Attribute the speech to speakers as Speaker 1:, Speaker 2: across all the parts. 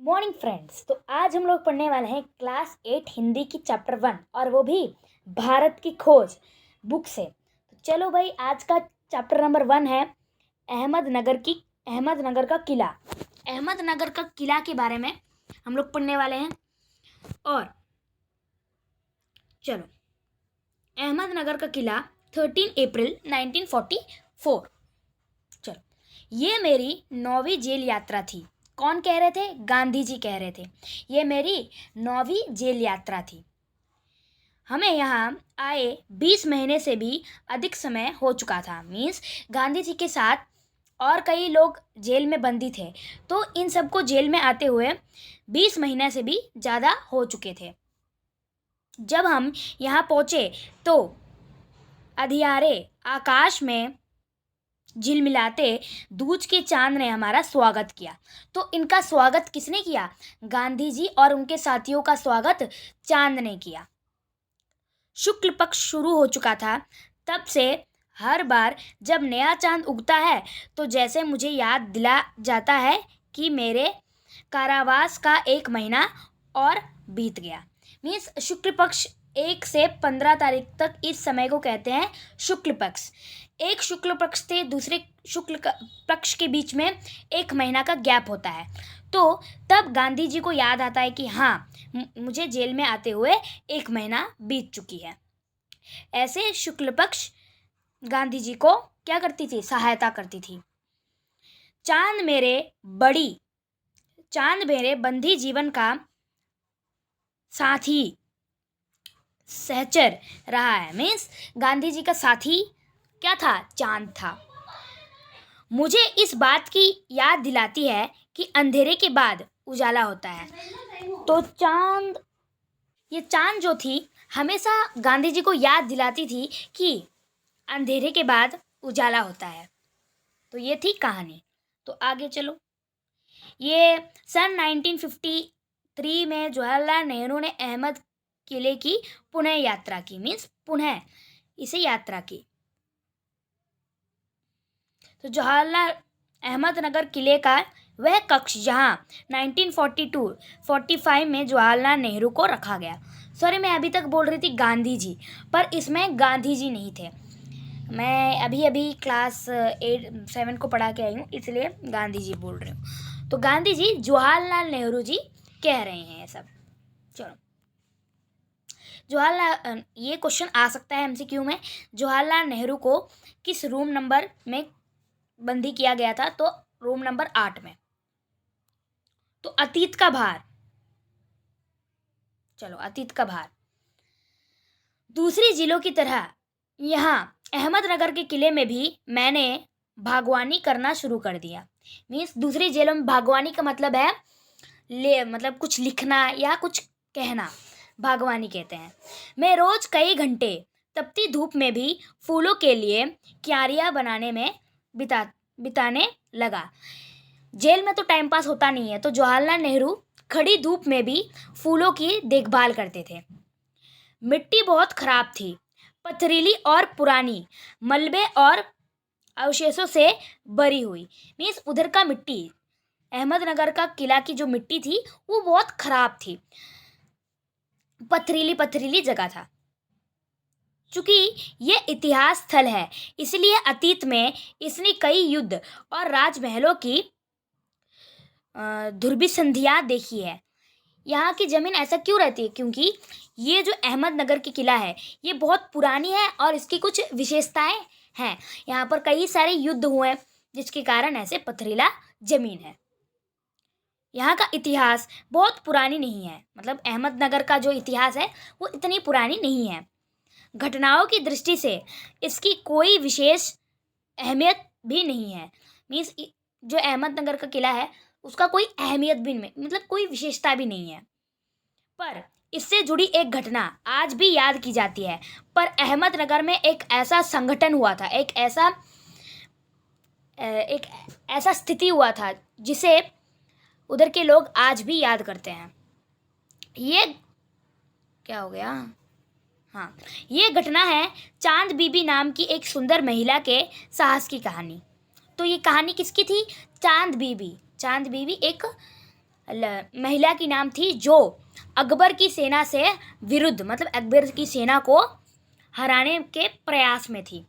Speaker 1: Morning friends. तो आज हम लोग पढ़ने वाले हैं क्लास 8 हिंदी की चैप्टर 1 और वो भी भारत की खोज बुक से। तो चलो भाई, आज का चैप्टर नंबर 1 है अहमदनगर का किला। अहमदनगर का किला के बारे में हम लोग पढ़ने वाले हैं। और चलो, अहमदनगर का किला 13 अप्रैल 1944। चलो, ये मेरी 9वीं जेल यात्रा थी। कौन कह रहे थे? गांधी जी कह रहे थे। ये मेरी 9वीं जेल यात्रा थी। हमें यहाँ आए 20 महीने से भी अधिक समय हो चुका था। मीन्स गांधी जी के साथ और कई लोग जेल में बंदी थे, तो इन सबको जेल में आते हुए 20 महीने से भी ज़्यादा हो चुके थे। जब हम यहाँ पहुँचे तो अंधियारे आकाश में झिलमिलाते दूज के चांद ने हमारा स्वागत किया। तो इनका स्वागत किसने किया? गांधी जी और उनके साथियों का स्वागत चांद ने किया। शुक्ल पक्ष शुरू हो चुका था। तब से हर बार जब नया चांद उगता है तो जैसे मुझे याद दिला जाता है कि मेरे कारावास का 1 महीना और बीत गया। मीन्स शुक्ल पक्ष 1 से 15 तारीख तक इस समय को कहते हैं शुक्ल पक्ष। एक शुक्ल पक्ष से दूसरे शुक्ल पक्ष के बीच में 1 महीना का गैप होता है। तो तब गांधी जी को याद आता है कि हाँ, मुझे जेल में आते हुए 1 महीना बीत चुकी है। ऐसे शुक्ल पक्ष गांधी जी को क्या करती थी? सहायता करती थी। चांद मेरे बंदी जीवन का साथी सहचर रहा है। मीन्स गांधी जी का साथी क्या था? चांद था। मुझे इस बात की याद दिलाती है कि अंधेरे के बाद उजाला होता है। तो ये चांद जो थी हमेशा गांधी जी को याद दिलाती थी कि अंधेरे के बाद उजाला होता है। तो ये थी कहानी। तो आगे चलो। ये सन 1953 में जवाहरलाल नेहरू ने अहमद किले की पुनः यात्रा की। मीन्स पुनः इसे यात्रा की। तो जवाहरलाल अहमदनगर किले का वह कक्ष जहां 1942-45 में जवाहरलाल नेहरू को रखा गया। सॉरी, मैं अभी तक बोल रही थी गांधी जी, पर इसमें गांधी जी नहीं थे। मैं अभी क्लास 7 को पढ़ा के आई हूँ, इसलिए गांधी जी बोल रही हूँ। तो गांधी जी जवाहरलाल नेहरू जी कह रहे हैं ये सब। चलो, ये क्वेश्चन आ सकता है एमसीक्यू में। जवाहरलाल नेहरू को किस रूम नंबर में बंदी किया गया था? तो रूम नंबर 8 में। तो अतीत का भार। चलो, अतीत का भार। दूसरी जिलों की तरह यहाँ अहमदनगर के किले में भी मैंने बागवानी करना शुरू कर दिया। मीन्स दूसरी जेलों में बागवानी का मतलब है मतलब कुछ लिखना या कुछ कहना, बागवानी कहते हैं। मैं रोज कई घंटे तपती धूप में भी फूलों के लिए क्यारियां बनाने में बिताने लगा। जेल में तो टाइम पास होता नहीं है, तो जवाहरलाल नेहरू खड़ी धूप में भी फूलों की देखभाल करते थे। मिट्टी बहुत खराब थी, पथरीली और पुरानी, मलबे और अवशेषों से भरी हुई। मीन्स उधर का मिट्टी, अहमदनगर का किला की जो मिट्टी थी वो बहुत खराब थी, पथरीली जगह था। चूंकि ये इतिहास स्थल है, इसलिए अतीत में इसने कई युद्ध और राजमहलों की ध्रुवी संधियां देखी है। यहाँ की ज़मीन ऐसा क्यों रहती है? क्योंकि ये जो अहमदनगर की किला है ये बहुत पुरानी है और इसकी कुछ विशेषताएं हैं। यहाँ पर कई सारे युद्ध हुए जिसके कारण ऐसे पथरीला ज़मीन है। यहाँ का इतिहास बहुत पुरानी नहीं है, मतलब अहमदनगर का जो इतिहास है वो इतनी पुरानी नहीं है। घटनाओं की दृष्टि से इसकी कोई विशेष अहमियत भी नहीं है। मीन्स जो अहमदनगर का किला है उसका कोई अहमियत भी नहीं, मतलब कोई विशेषता भी नहीं है। पर इससे जुड़ी एक घटना आज भी याद की जाती है। पर अहमदनगर में एक ऐसा संगठन हुआ था, एक ऐसा स्थिति हुआ था जिसे उधर के लोग आज भी याद करते हैं। ये क्या हो गया? हाँ, ये घटना है चांद बीबी नाम की एक सुंदर महिला के साहस की कहानी। तो ये कहानी किसकी थी? चांद बीबी एक महिला की नाम थी जो अकबर की सेना से विरुद्ध, मतलब अकबर की सेना को हराने के प्रयास में थी,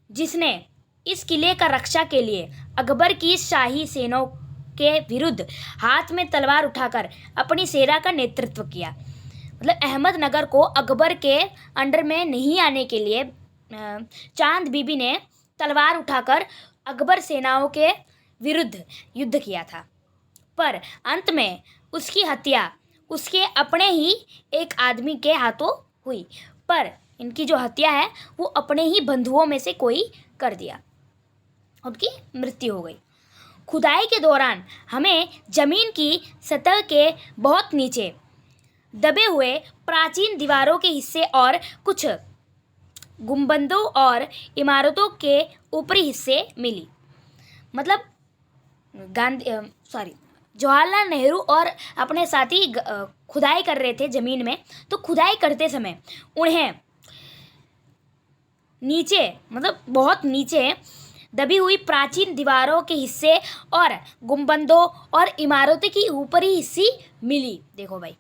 Speaker 1: जिसने इस किले का रक्षा के लिए अकबर की शाही सेनाओं के विरुद्ध हाथ में तलवार उठाकर अपनी सेना का नेतृत्व किया। मतलब अहमदनगर को अकबर के अंडर में नहीं आने के लिए चांद बीबी ने तलवार उठाकर अकबर सेनाओं के विरुद्ध युद्ध किया था, पर अंत में उसकी हत्या उसके अपने ही एक आदमी के हाथों हुई। पर इनकी जो हत्या है वो अपने ही बंधुओं में से कोई कर दिया, उनकी मृत्यु हो गई। खुदाई के दौरान हमें जमीन की सतह के बहुत नीचे दबे हुए प्राचीन दीवारों के हिस्से और कुछ गुंबदों और इमारतों के ऊपरी हिस्से मिली। मतलब जवाहरलाल नेहरू और अपने साथी खुदाई कर रहे थे ज़मीन में, तो खुदाई करते समय उन्हें नीचे, मतलब बहुत नीचे दबी हुई प्राचीन दीवारों के हिस्से और गुंबदों और इमारतों की ऊपरी हिस्से मिली। देखो भाई,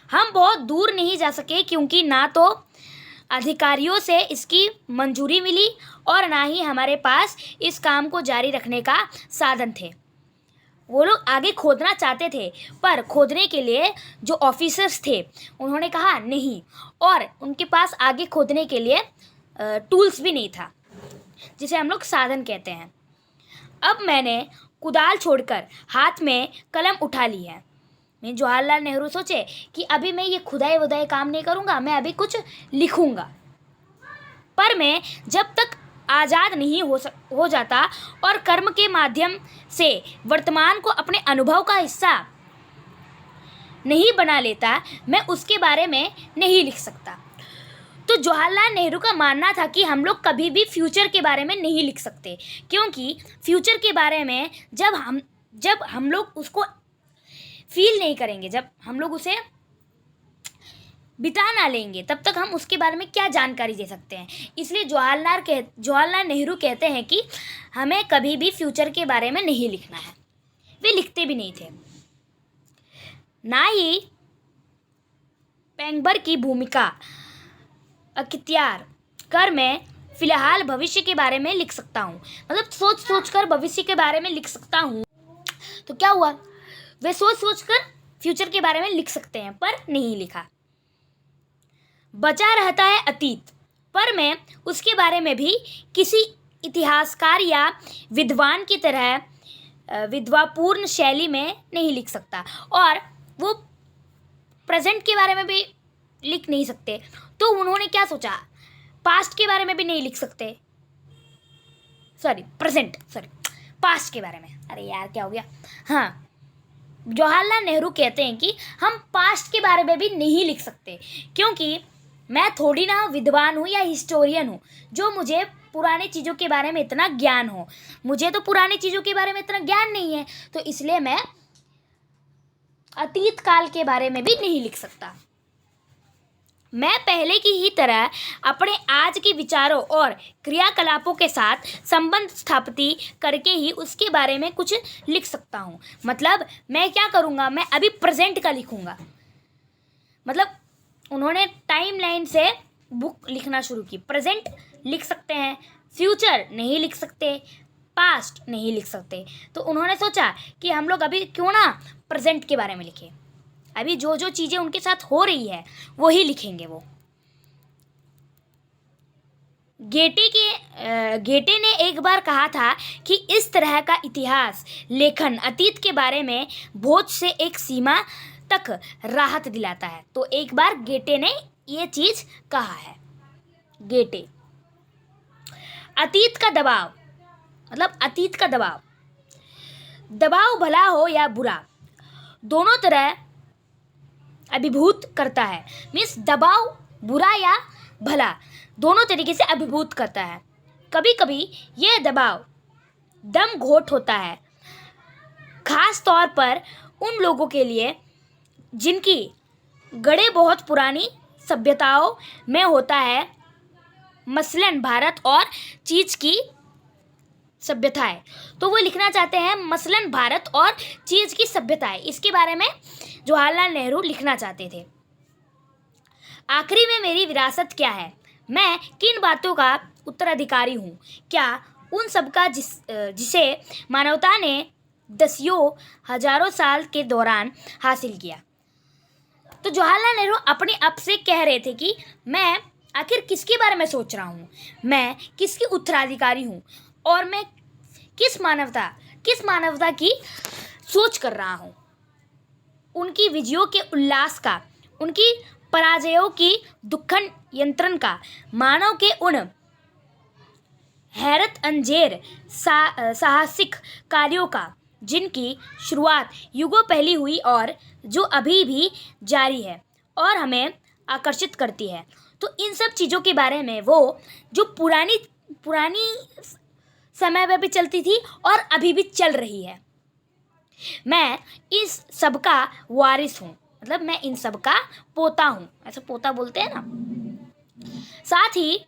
Speaker 1: हम बहुत दूर नहीं जा सके क्योंकि ना तो अधिकारियों से इसकी मंजूरी मिली और ना ही हमारे पास इस काम को जारी रखने का साधन थे। वो लोग आगे खोदना चाहते थे, पर खोदने के लिए जो ऑफिसर्स थे उन्होंने कहा नहीं, और उनके पास आगे खोदने के लिए टूल्स भी नहीं था, जिसे हम लोग साधन कहते हैं। अब मैंने कुदाल छोड़कर हाथ में कलम उठा ली है। मैं जवाहरलाल नेहरू सोचे कि अभी मैं ये खुदाई वुदाई काम नहीं करूँगा, मैं अभी कुछ लिखूँगा। पर मैं जब तक आज़ाद नहीं हो जाता और कर्म के माध्यम से वर्तमान को अपने अनुभव का हिस्सा नहीं बना लेता, मैं उसके बारे में नहीं लिख सकता। तो जवाहरलाल नेहरू का मानना था कि हम लोग कभी भी फ्यूचर के बारे में नहीं लिख सकते, क्योंकि फ्यूचर के बारे में जब हम लोग उसको फील नहीं करेंगे, जब हम लोग उसे बिता ना लेंगे, तब तक हम उसके बारे में क्या जानकारी दे सकते हैं। इसलिए जवाहरलाल नेहरू कहते हैं कि हमें कभी भी फ्यूचर के बारे में नहीं लिखना है। वे लिखते भी नहीं थे। ना ही पेंगबर की भूमिका अख्तियार कर मैं फिलहाल भविष्य के बारे में लिख सकता हूँ। मतलब सोच सोच कर भविष्य के बारे में लिख सकता हूँ। तो क्या हुआ, वे सोच सोच कर फ्यूचर के बारे में लिख सकते हैं, पर नहीं लिखा। बचा रहता है अतीत, पर मैं उसके बारे में भी किसी इतिहासकार या विद्वान की तरह विद्वापूर्ण शैली में नहीं लिख सकता, और वो प्रेजेंट के बारे में भी लिख नहीं सकते। तो उन्होंने क्या सोचा, पास्ट के बारे में भी नहीं लिख सकते, पास्ट के बारे में। अरे यार क्या हो गया। हाँ, जवाहरलाल नेहरू कहते हैं कि हम पास्ट के बारे में भी नहीं लिख सकते, क्योंकि मैं थोड़ी ना विद्वान हूँ या हिस्टोरियन हूँ जो मुझे पुरानी चीज़ों के बारे में इतना ज्ञान हो। मुझे तो पुरानी चीज़ों के बारे में इतना ज्ञान नहीं है, तो इसलिए मैं अतीत काल के बारे में भी नहीं लिख सकता। मैं पहले की ही तरह अपने आज के विचारों और क्रियाकलापों के साथ संबंध स्थापित करके ही उसके बारे में कुछ लिख सकता हूँ। मतलब मैं क्या करूँगा, मैं अभी प्रेजेंट का लिखूँगा। मतलब उन्होंने टाइमलाइन से बुक लिखना शुरू की। प्रेजेंट लिख सकते हैं, फ्यूचर नहीं लिख सकते, पास्ट नहीं लिख सकते। तो उन्होंने सोचा कि हम लोग अभी क्यों ना प्रेजेंट के बारे में लिखें। अभी जो जो चीज़ें उनके साथ हो रही है वही लिखेंगे वो। गेटे ने एक बार कहा था कि इस तरह का इतिहास लेखन अतीत के बारे में बोझ से एक सीमा तक राहत दिलाता है। तो एक बार गेटे ने ये चीज़ कहा है। गेटे, अतीत का दबाव, मतलब अतीत का दबाव भला हो या बुरा, दोनों तरह अभिभूत करता है। मीन्स दबाव बुरा या भला दोनों तरीके से अभिभूत करता है। कभी कभी यह दबाव दम घोट होता है, खास तौर पर उन लोगों के लिए जिनकी गड़े बहुत पुरानी सभ्यताओं में होता है, मसलन भारत और चीन की सभ्यताएं। तो वो लिखना चाहते हैं मसलन भारत और चीज़ की सभ्यताएं, इसके बारे में जवाहरलाल नेहरू लिखना चाहते थे। आखिरी में मेरी विरासत क्या है, मैं किन बातों का उत्तराधिकारी हूँ, क्या उन सब का जिसे मानवता ने दसियों हजारों साल के दौरान हासिल किया। तो जवाहरलाल नेहरू अपने आप से कह रहे थे कि मैं आखिर किसके बारे में सोच रहा हूँ, मैं किसकी उत्तराधिकारी हूँ और मैं किस मानवता की सोच कर रहा हूँ। उनकी विजयों के उल्लास का, उनकी पराजयों की दुखन यंत्रण का, मानव के उन हैरत अंजेर साहसिक कार्यों का जिनकी शुरुआत युगों पहले हुई और जो अभी भी जारी है और हमें आकर्षित करती है। तो इन सब चीज़ों के बारे में वो जो पुरानी समय में भी चलती थी और अभी भी चल रही है, मैं इस सब का वारिस हूँ, मतलब मैं इन सब का पोता हूँ, ऐसा पोता बोलते हैं ना। साथ ही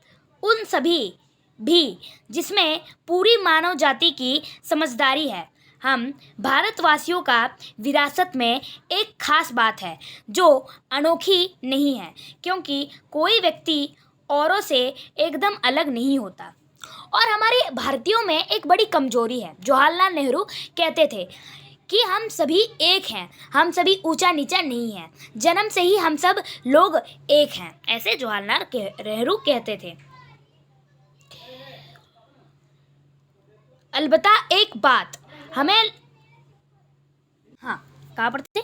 Speaker 1: उन सभी भी जिसमें पूरी मानव जाति की समझदारी है। हम भारतवासियों का विरासत में एक खास बात है जो अनोखी नहीं है, क्योंकि कोई व्यक्ति औरों से एकदम अलग नहीं होता। और हमारे भारतीयों में एक बड़ी कमजोरी है। जवाहरलाल नेहरू कहते थे कि हम सभी एक हैं, हम सभी ऊंचा नीचा नहीं हैं, जन्म से ही हम सब लोग एक हैं, ऐसे जवाहरलाल नेहरू कहते थे। अलबत्ता एक बात हमें, हाँ कहाँ पढ़ते थे,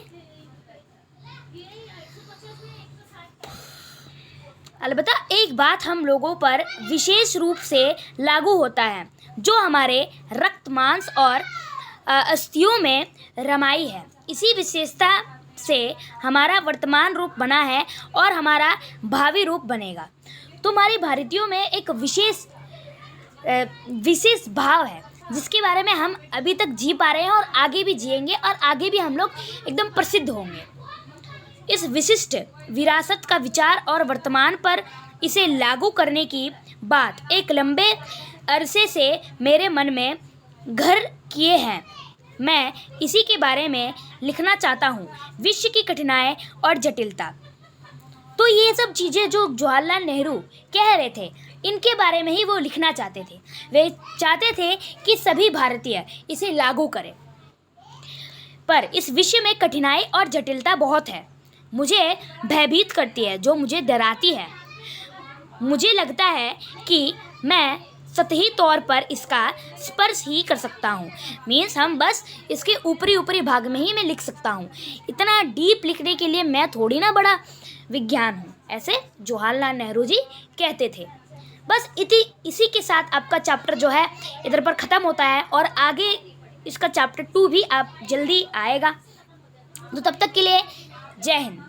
Speaker 1: अलबत्ता एक बात हम लोगों पर विशेष रूप से लागू होता है जो हमारे रक्त मांस और अस्थियों में रमाई है। इसी विशेषता से हमारा वर्तमान रूप बना है और हमारा भावी रूप बनेगा। तो हमारे भारतीयों में एक विशेष भाव है जिसके बारे में हम अभी तक जी पा रहे हैं और आगे भी जिएंगे और आगे भी हम लोग एकदम प्रसिद्ध होंगे। इस विशिष्ट विरासत का विचार और वर्तमान पर इसे लागू करने की बात एक लंबे अरसे से मेरे मन में घर किए हैं। मैं इसी के बारे में लिखना चाहता हूँ, विश्व की कठिनाई और जटिलता। तो ये सब चीज़ें जो जवाहरलाल नेहरू कह रहे थे, इनके बारे में ही वो लिखना चाहते थे। वे चाहते थे कि सभी भारतीय इसे लागू करें। पर इस विषय में कठिनाई और जटिलता बहुत है, मुझे भयभीत करती है, जो मुझे डराती है। मुझे लगता है कि मैं सतही तौर पर इसका स्पर्श ही कर सकता हूँ, मीन्स हम बस इसके ऊपरी भाग में ही मैं लिख सकता हूँ। इतना डीप लिखने के लिए मैं थोड़ी ना बड़ा विज्ञान हूँ, ऐसे जवाहरलाल नेहरू जी कहते थे। बस इसी के साथ आपका चैप्टर जो है इधर पर ख़त्म होता है और आगे इसका चैप्टर 2 भी आप जल्दी आएगा। तो तब तक के लिए जय हिंद।